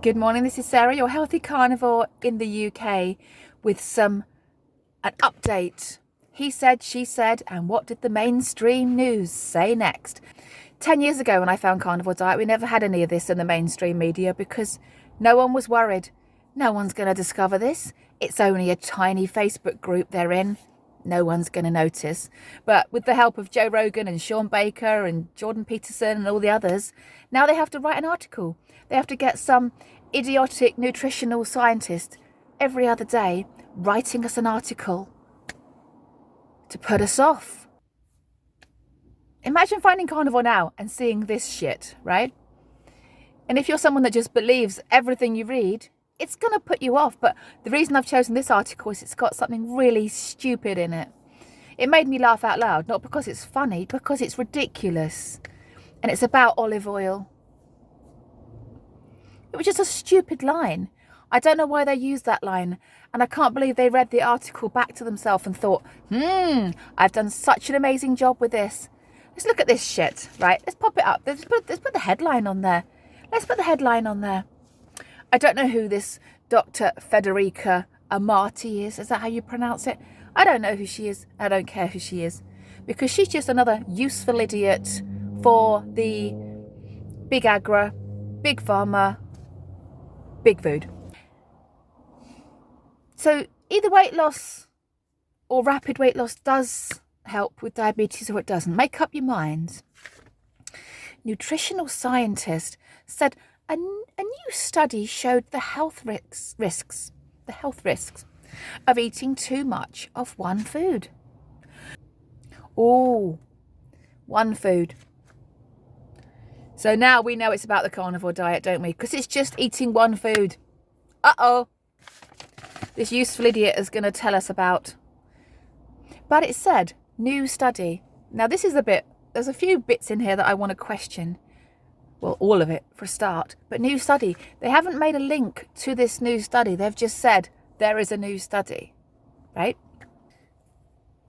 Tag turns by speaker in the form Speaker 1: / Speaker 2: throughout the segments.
Speaker 1: Good morning, this is Sarah, your healthy carnivore in the UK, with an update. He said, she said, and what did the mainstream news say next? 10 years ago when I found Carnivore Diet, we never had any of this in the mainstream media because no one was worried. No one's going to discover this. It's only a tiny Facebook group they're in. No one's going to notice. But with the help of Joe Rogan and Sean Baker and Jordan Peterson and all the others, now they have to write an article. They have to get some idiotic nutritional scientist every other day writing us an article to put us off. Imagine finding Carnivore now and seeing this shit, right? And if you're someone that just believes everything you read, it's going to put you off. But the reason I've chosen this article is it's got something really stupid in it. It made me laugh out loud, not because it's funny, because it's ridiculous. And it's about olive oil. It was just a stupid line. I don't know why they used that line. And I can't believe they read the article back to themselves and thought, I've done such an amazing job with this. Let's look at this shit, right? Let's pop it up. Let's put the headline on there. Let's put the headline on there. I don't know who this Dr. Federica Amati is. Is that how you pronounce it? I don't know who she is. I don't care who she is. Because she's just another useful idiot for the big agri, big pharma, big food. So either weight loss or rapid weight loss does help with diabetes or it doesn't. Make up your mind. Nutritional scientist said a new study showed the health risks of eating too much of one food. Oh, one food. So now we know it's about the carnivore diet, don't we? Because it's just eating one food. Uh-oh. This useful idiot is going to tell us about. But it said, new study. Now this is there's a few bits in here that I want to question. Well, all of it for a start. But new study. They haven't made a link to this new study. They've just said there is a new study. Right?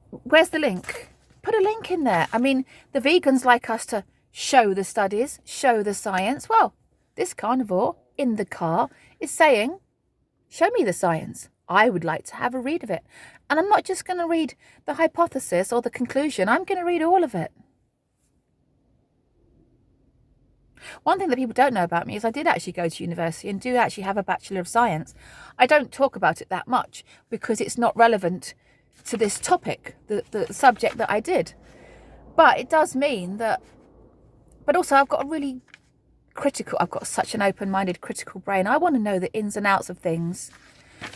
Speaker 1: Where's the link? Put a link in there. I mean, the vegans like us to show the studies, show the science. Well, this carnivore in the car is saying, show me the science. I would like to have a read of it. And I'm not just going to read the hypothesis or the conclusion. I'm going to read all of it. One thing that people don't know about me is I did actually go to university and do actually have a Bachelor of Science. I don't talk about it that much because it's not relevant to this topic, the subject that I did. But it does mean that, but also I've got I've got such an open-minded, critical brain. I want to know the ins and outs of things.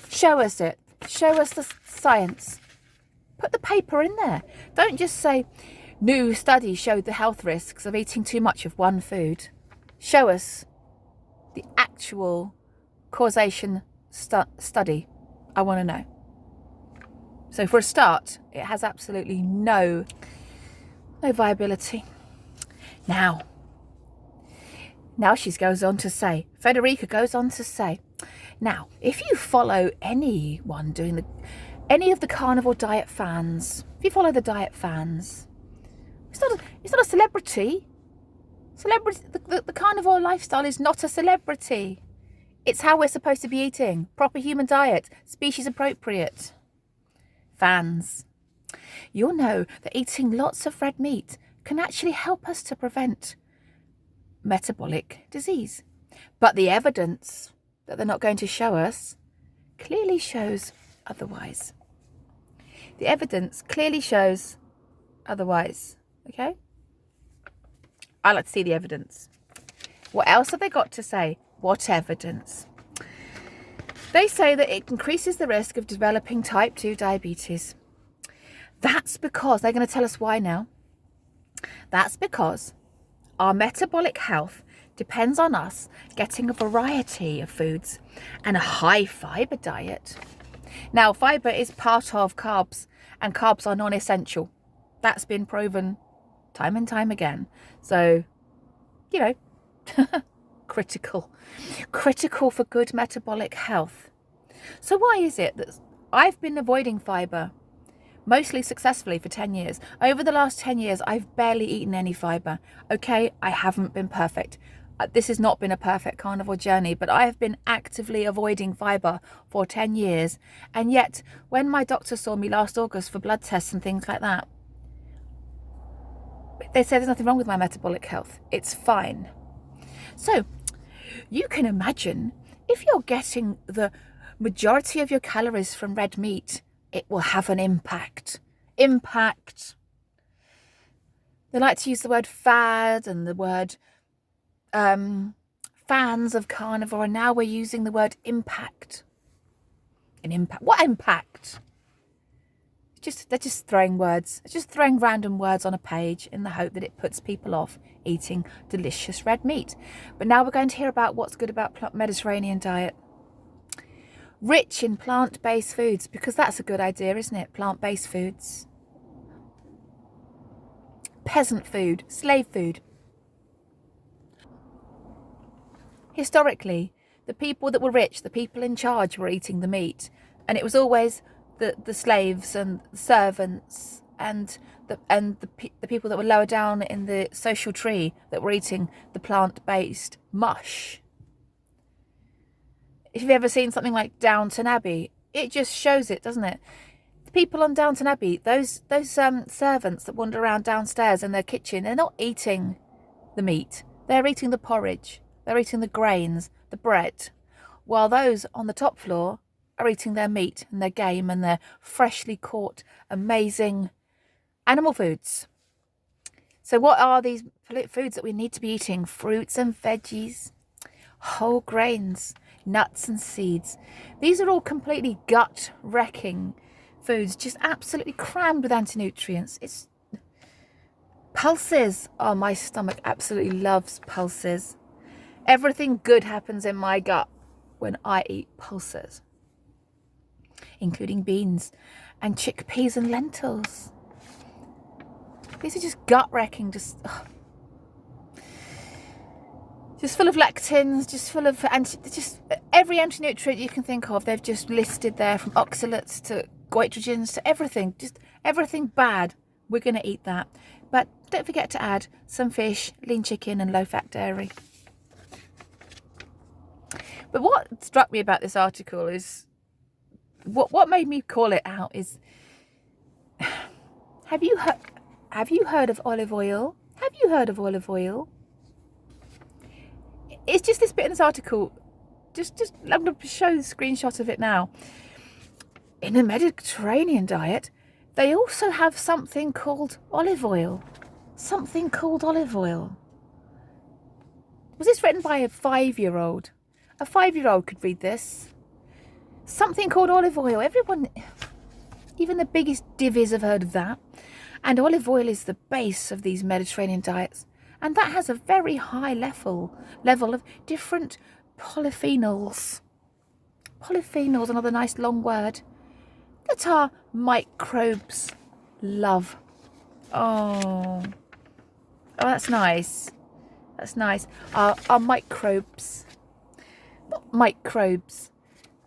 Speaker 1: Show us it. Show us the science. Put the paper in there. Don't just say, new study showed the health risks of eating too much of one food. Show us the actual causation study. I want to know. So for a start, it has absolutely no viability. Now she goes on to say, Federica goes on to say, now, if you follow anyone doing any of the carnivore diet fans, if you follow the diet fans, it's not a celebrity. The carnivore lifestyle is not a celebrity. It's how we're supposed to be eating. Proper human diet, species appropriate. Fans, you'll know that eating lots of red meat can actually help us to prevent metabolic disease. But the evidence that they're not going to show us clearly shows otherwise. The evidence clearly shows otherwise. Okay? I like to see the evidence. What else have they got to say? What evidence? They say that it increases the risk of developing type 2 diabetes. That's because, they're going to tell us why now. That's because our metabolic health depends on us getting a variety of foods and a high fibre diet. Now, fibre is part of carbs, and carbs are non-essential. That's been proven time and time again. So, critical for good metabolic health. So why is it that I've been avoiding fibre mostly successfully for 10 years? Over the last 10 years, I've barely eaten any fibre. Okay, I haven't been perfect. This has not been a perfect carnivore journey, but I have been actively avoiding fibre for 10 years. And yet, when my doctor saw me last August for blood tests and things like that, they said there's nothing wrong with my metabolic health. It's fine. So, you can imagine if you're getting the majority of your calories from red meat, it will have an impact. Impact. They like to use the word fad and the word fans of carnivore, and now we're using the word impact. An impact. What impact? They're just throwing words, just throwing random words on a page in the hope that it puts people off eating delicious red meat. But now we're going to hear about what's good about Mediterranean diet. Rich in plant-based foods, because that's a good idea, isn't it? Plant-based foods. Peasant food, slave food. Historically, the people that were rich, the people in charge, were eating the meat, and it was always the slaves and the servants and the people that were lower down in the social tree that were eating the plant-based mush. If you've ever seen something like Downton Abbey, it just shows it, doesn't it? The people on Downton Abbey, those servants that wander around downstairs in their kitchen, they're not eating the meat. They're eating the porridge. They're eating the grains, the bread, while those on the top floor are eating their meat and their game and their freshly caught, amazing animal foods. So what are these foods that we need to be eating? Fruits and veggies, whole grains, nuts and seeds. These are all completely gut-wrecking foods, just absolutely crammed with anti-nutrients. It's pulses. Oh, my stomach absolutely loves pulses. Everything good happens in my gut when I eat pulses, including beans and chickpeas and lentils. These are just gut-wrecking, just full of lectins, just full of just every anti-nutrient you can think of. They've just listed there, from oxalates to goitrogens to everything, just everything bad. We're going to eat that. But don't forget to add some fish, lean chicken and low-fat dairy. But what struck me about this article is, what made me call it out is, have you heard of olive oil? Have you heard of olive oil? It's just this bit in this article. I'm going to show the screenshot of it now. In the Mediterranean diet, they also have something called olive oil. Something called olive oil. Was this written by a 5-year-old? A 5-year-old could read this. Something called olive oil. Everyone, even the biggest divvies, have heard of that. And olive oil is the base of these Mediterranean diets. And that has a very high level of different polyphenols. Polyphenols, another nice long word, that our microbes love. Oh, that's nice. That's nice. Our microbes. Not microbes.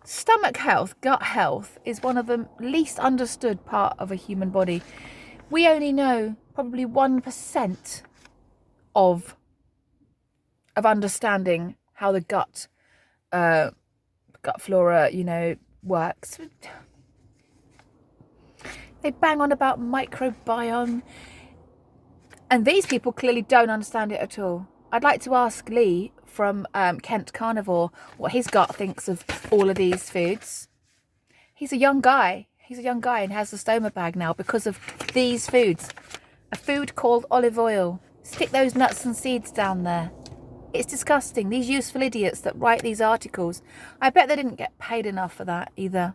Speaker 1: Stomach health, gut health is one of the least understood part of a human body. We only know probably 1% of understanding how the gut flora, works. They bang on about microbiome, and these people clearly don't understand it at all. I'd like to ask Lee from Kent Carnivore what his gut thinks of all of these foods. He's a young guy. And has the stoma bag now because of these foods. A food called olive oil. Stick those nuts and seeds down there. It's disgusting. These useful idiots that write these articles, I bet they didn't get paid enough for that either.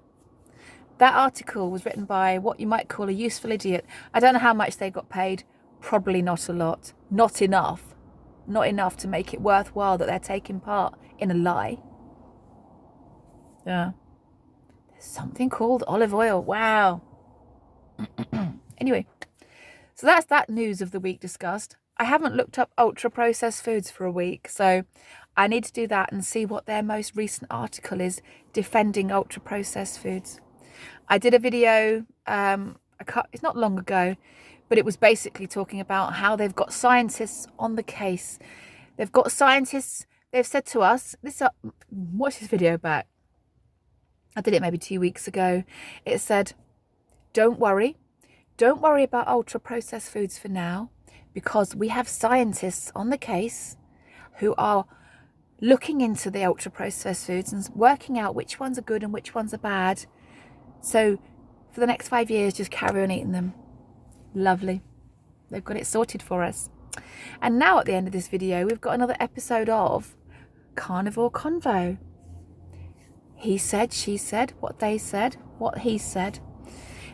Speaker 1: That article was written by what you might call a useful idiot. I don't know how much they got paid. Probably not a lot. Not enough. Not enough to make it worthwhile that they're taking part in a lie. Yeah. There's something called olive oil. Wow. Anyway, so that's that news of the week discussed. I haven't looked up ultra-processed foods for a week, so I need to do that and see what their most recent article is defending ultra-processed foods. I did a video, it's not long ago, but it was basically talking about how they've got scientists on the case They've got scientists, they've said to us, watch this video back. I did it maybe 2 weeks ago. It said, don't worry about ultra processed foods for now, because we have scientists on the case who are looking into the ultra processed foods and working out which ones are good and which ones are bad. So for the next 5 years, just carry on eating them. Lovely. They've got it sorted for us. And now at the end of this video, we've got another episode of Carnivore Convo. He said, she said, what they said, what he said.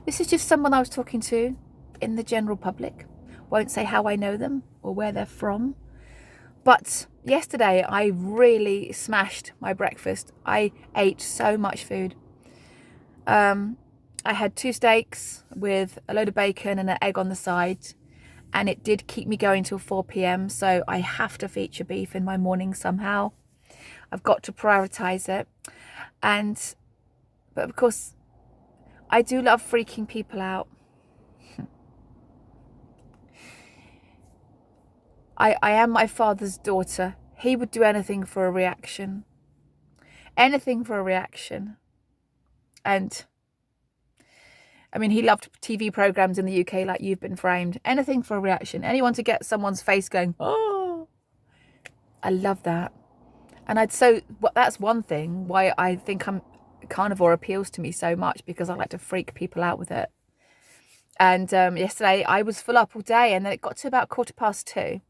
Speaker 1: This is just someone I was talking to in the general public. Won't say how I know them or where they're from. But yesterday I really smashed my breakfast. I ate so much food. I had 2 steaks with a load of bacon and an egg on the side. And it did keep me going till 4 p.m. So I have to feature beef in my morning somehow. I've got to prioritise it. But of course, I do love freaking people out. I am my father's daughter. He would do anything for a reaction. Anything for a reaction. And I mean, he loved TV programs in the UK like You've Been Framed. Anything for a reaction. Anyone to get someone's face going, oh. I love that. And that's one thing why I think Carnivore appeals to me so much, because I like to freak people out with it. And yesterday I was full up all day, and then it got to about 2:15,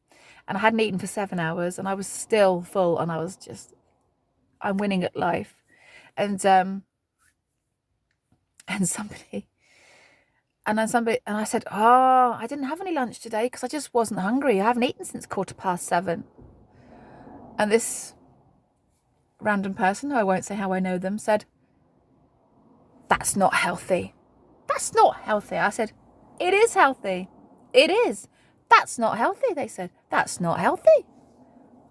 Speaker 1: and I hadn't eaten for 7 hours, and I was still full, and I was just, I'm winning at life. And somebody, and I said, oh, I didn't have any lunch today because I just wasn't hungry. I haven't eaten since 7:15. And this random person, who I won't say how I know them, said, that's not healthy. That's not healthy. I said, it is healthy. It is. That's not healthy. They said, that's not healthy.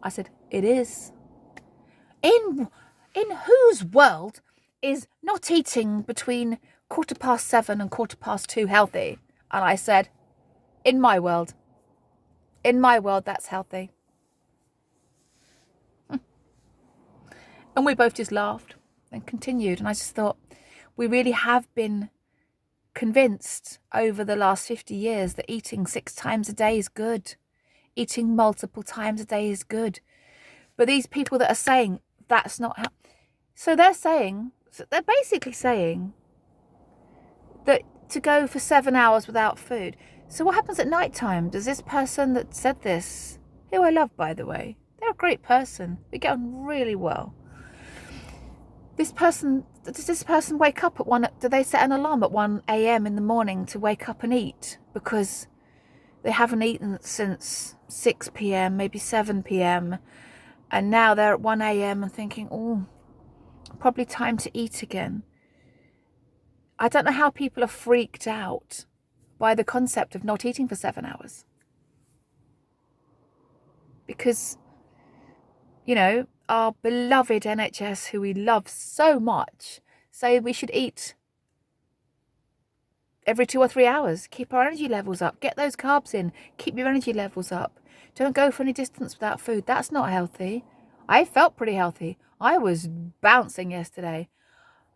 Speaker 1: I said, it is. In whose world is not eating between 7:15 and 2:15 healthy? And I said, in my world. In my world, that's healthy. And we both just laughed and continued. And I just thought, we really have been convinced over the last 50 years that eating 6 times a day is good. Eating multiple times a day is good. But these people that are saying that's not how, so they're basically saying that to go for 7 hours without food. So what happens at night time? Does this person that said this, who I love, by the way, they're a great person, we get on really well. Does this person wake up do they set an alarm at 1 a.m. in the morning to wake up and eat? Because they haven't eaten since 6 p.m, maybe 7 p.m. And now they're at 1 a.m. and thinking, oh, probably time to eat again. I don't know how people are freaked out by the concept of not eating for 7 hours. Because, you know, our beloved NHS, who we love so much, say we should eat every 2 or 3 hours. Keep our energy levels up. Get those carbs in. Keep your energy levels up. Don't go for any distance without food. That's not healthy. I felt pretty healthy. I was bouncing yesterday.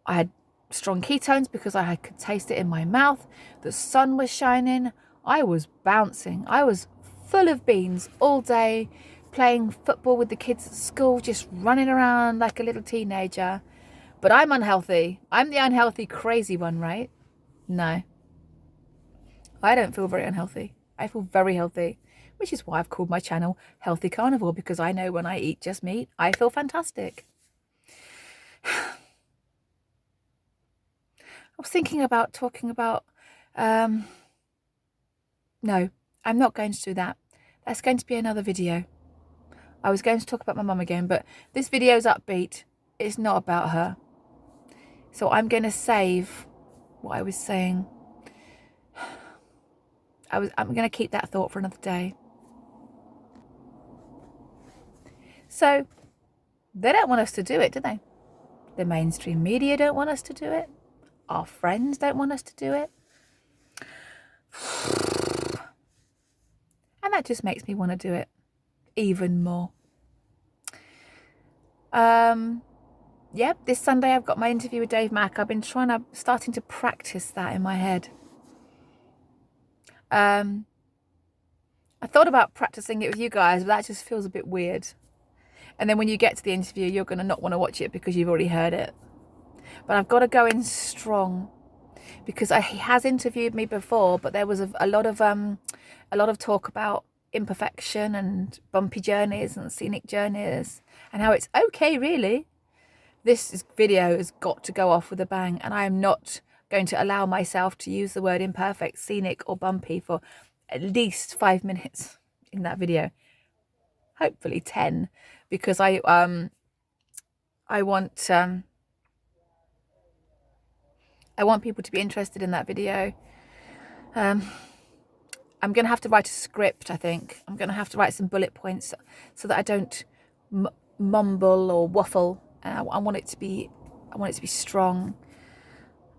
Speaker 1: I had strong ketones because I could taste it in my mouth. The sun was shining. I was bouncing. I was full of beans all day, playing football with the kids at school, just running around like a little teenager. But I'm unhealthy. I'm the unhealthy, crazy one, right? No. I don't feel very unhealthy. I feel very healthy, which is why I've called my channel Healthy Carnivore, because I know when I eat just meat, I feel fantastic. I was thinking about talking about, no, I'm not going to do that. That's going to be another video. I was going to talk about my mum again, but this video's upbeat. It's not about her. So I'm going to save what I was saying. I'm going to keep that thought for another day. So they don't want us to do it, do they? The mainstream media don't want us to do it. Our friends don't want us to do it. And that just makes me want to do it. even more. Yeah, this Sunday I've got my interview with Dave Mack. I've been starting to practice that in my head. I thought about practicing it with you guys, but that just feels a bit weird. And then when you get to the interview, you're going to not want to watch it because you've already heard it. But I've got to go in strong, because he has interviewed me before, but there was a lot of talk about imperfection and bumpy journeys and scenic journeys and how it's okay, really. This video has got to go off with a bang, and I am not going to allow myself to use the word imperfect, scenic or bumpy for at least 5 minutes in that video. Hopefully 10, because I want people to be interested in that video. I'm going to have to write a script, I think. I'm going to have to write some bullet points so that I don't mumble or waffle. I want it to be strong.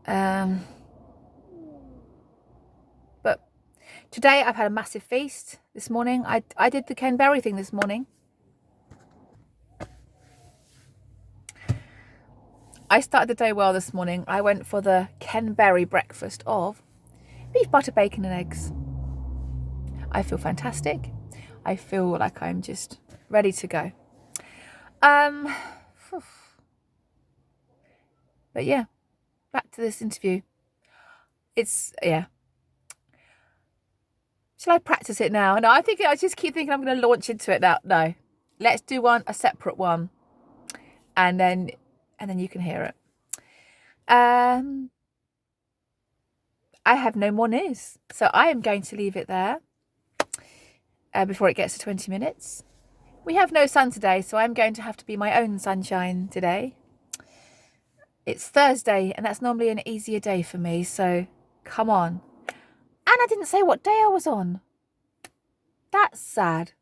Speaker 1: But today I've had a massive feast this morning. I did the Ken Berry thing this morning. I started the day well this morning. I went for the Ken Berry breakfast of beef, butter, bacon and eggs. I feel fantastic. I feel like I'm just ready to go. But yeah, back to this interview. Yeah. Shall I practice it now? No, I just keep thinking I'm going to launch into it now. No, let's do a separate one, and then you can hear it. I have no more news, so I am going to leave it there before it gets to 20 minutes. We have no sun today, so I'm going to have to be my own sunshine today. It's Thursday, and that's normally an easier day for me, so come on. And I didn't say what day I was on. That's sad.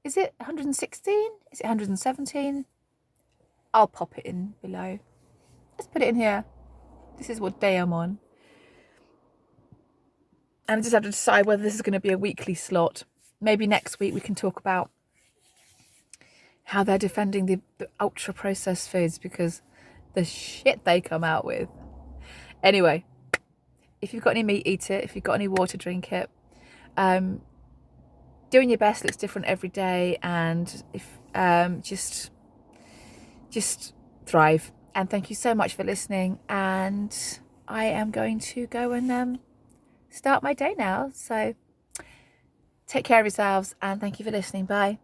Speaker 1: Is it 116? Is it 117? I'll pop it in below. Let's put it in here. This is what day I'm on. And I just have to decide whether this is going to be a weekly slot. Maybe next week we can talk about how they're defending the ultra processed foods, because the shit they come out with. Anyway, if you've got any meat, eat it. If you've got any water, drink it. Doing your best looks different every day, and if just thrive. And thank you so much for listening. And I am going to go and start my day now. So take care of yourselves, and thank you for listening. Bye.